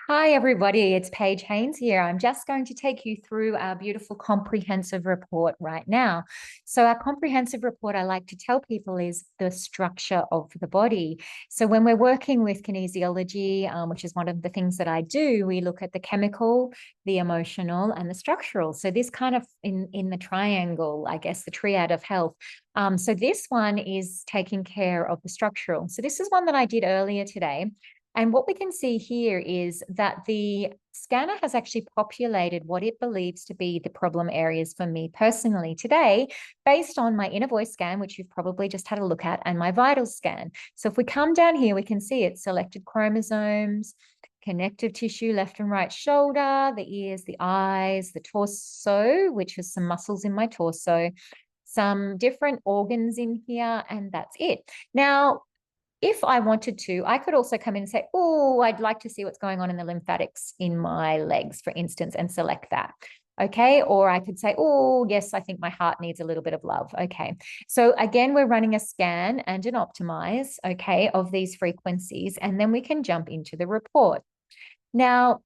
Hi, everybody. It's Paige Haynes here. I'm just going to take you through our beautiful comprehensive report right now. So, our comprehensive report, I like to tell people, is the structure of the body. So, when we're working with kinesiology, which is one of the things that I do, we look at the chemical, the emotional, and the structural. So, this kind of in the triangle, I guess, the triad of health. So, this one is taking care of the structural. So, this is one that I did earlier today. And what we can see here is that the scanner has actually populated what it believes to be the problem areas for me personally today, based on my inner voice scan, which you've probably just had a look at, and my vital scan. So if we come down here, we can see it's selected chromosomes, connective tissue, left and right shoulder, the ears, the eyes, the torso, which is some muscles in my torso, some different organs in here, and that's it. Now, if I wanted to, I could also come in and say, oh, I'd like to see what's going on in the lymphatics in my legs, for instance, and select that. Okay. Or I could say, oh, yes, I think my heart needs a little bit of love. Okay. So again, we're running a scan and an optimize, okay, of these frequencies, and then we can jump into the report. Now,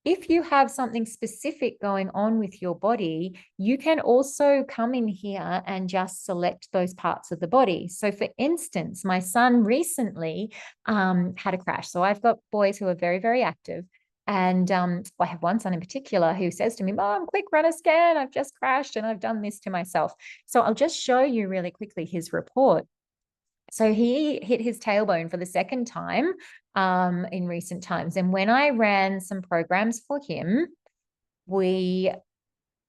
if you have something specific going on with your body, you can also come in here and just select those parts of the body. So for instance, my son recently had a crash. So I've got boys who are very, very active. And I have one son in particular who says to me, Mom, quick, run a scan. I've just crashed and I've done this to myself. So I'll just show you really quickly his report. So he hit his tailbone for the second time in recent times. And when I ran some programs for him, we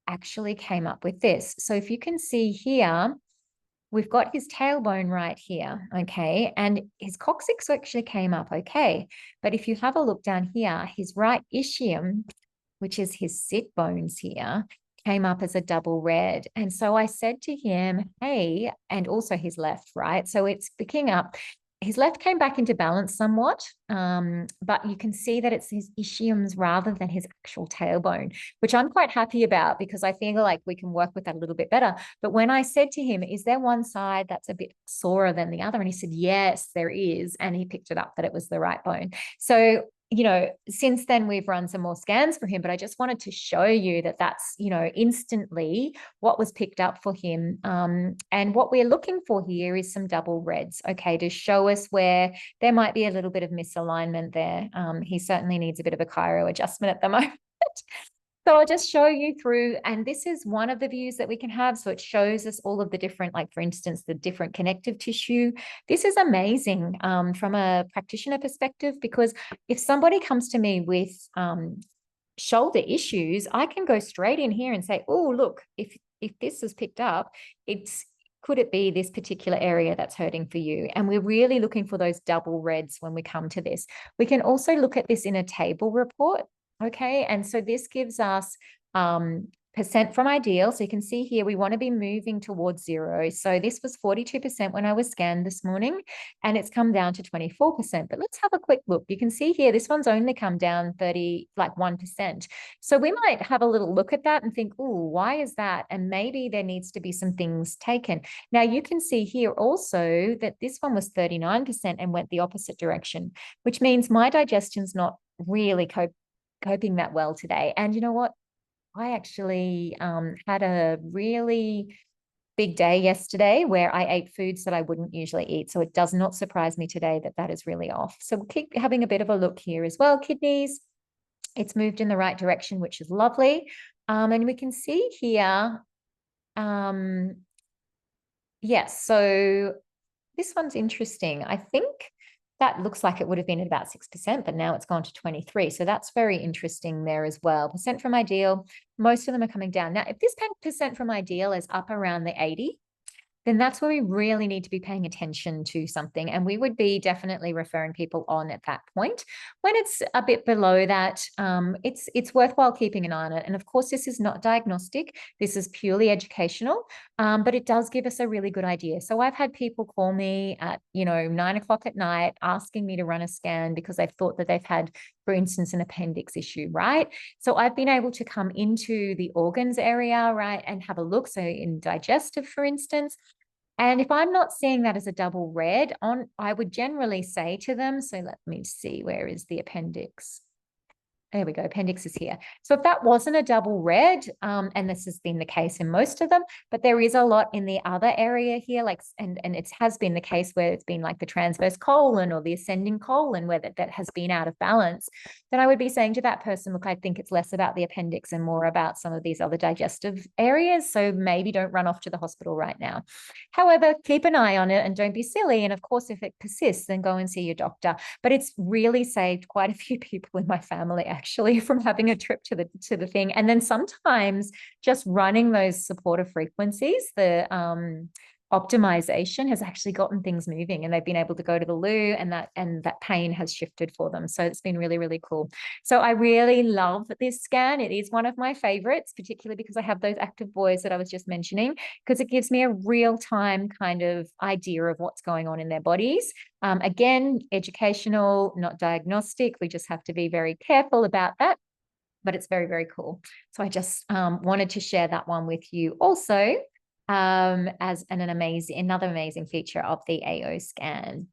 actually came up with this. So if you can see here, we've got his tailbone right here, okay? And his coccyx actually came up okay. But if you have a look down here, his right ischium, which is his sit bones here, came up as a double red. And so I said to him, hey, and also his left, right? So it's picking up. His left came back into balance somewhat, but you can see that it's his ischiums rather than his actual tailbone, which I'm quite happy about because I feel like we can work with that a little bit better. But when I said to him, is there one side that's a bit sorer than the other? And he said, yes, there is. And he picked it up that it was the right bone. So since then we've run some more scans for him, but I just wanted to show you that that's, instantly what was picked up for him. And what we're looking for here is some double reds, okay, to show us where there might be a little bit of misalignment there. He certainly needs a bit of a chiro adjustment at the moment. So I'll just show you through, and this is one of the views that we can have. So it shows us all of the different, like for instance, the different connective tissue. This is amazing from a practitioner perspective, because if somebody comes to me with shoulder issues, I can go straight in here and say, oh, look, if this is picked up, could it be this particular area that's hurting for you? And we're really looking for those double reds when we come to this. We can also look at this in a table report. Okay, and so this gives us percent from ideal. So you can see here, we want to be moving towards zero. So this was 42% when I was scanned this morning, and it's come down to 24%. But let's have a quick look. You can see here, this one's only come down 1%. So we might have a little look at that and think, oh, why is that? And maybe there needs to be some things taken. Now you can see here also that this one was 39% and went the opposite direction, which means my digestion's not really coping that well today. And you know what? I actually had a really big day yesterday where I ate foods that I wouldn't usually eat. So it does not surprise me today that that is really off. So we'll keep having a bit of a look here as well. Kidneys, it's moved in the right direction, which is lovely. And we can see here, yes, so this one's interesting. I think that looks like it would have been at about 6%, but now it's gone to 23. So that's very interesting there as well. Percent from ideal, most of them are coming down. Now, if this percent from ideal is up around the 80, then that's where we really need to be paying attention to something. And we would be definitely referring people on at that point. When it's a bit below that, it's worthwhile keeping an eye on it. And of course, this is not diagnostic. This is purely educational, but it does give us a really good idea. So I've had people call me at, 9 o'clock at night asking me to run a scan because they've thought that they've had, for instance, an appendix issue, right? So I've been able to come into the organs area, right, and have a look. So in digestive, for instance, and if I'm not seeing that as a double red, I would generally say to them, so let me see, where is the appendix? There we go. Appendix is here. So if that wasn't a double red, and this has been the case in most of them, but there is a lot in the other area here, like, and it has been the case where it's been like the transverse colon or the ascending colon where that has been out of balance, then I would be saying to that person, look, I think it's less about the appendix and more about some of these other digestive areas. So maybe don't run off to the hospital right now. However, keep an eye on it and don't be silly. And of course, if it persists, then go and see your doctor. But it's really saved quite a few people in my family actually from having a trip to the thing. And then sometimes just running those supportive frequencies, the optimization has actually gotten things moving, and they've been able to go to the loo, and that pain has shifted for them. So it's been really, really cool. So I really love this scan. It is one of my favorites, particularly because I have those active boys that I was just mentioning, because it gives me a real-time kind of idea of what's going on in their bodies. Again, educational, not diagnostic. We just have to be very careful about that, but it's very, very cool. So I just wanted to share that one with you also, as another amazing feature of the AO scan.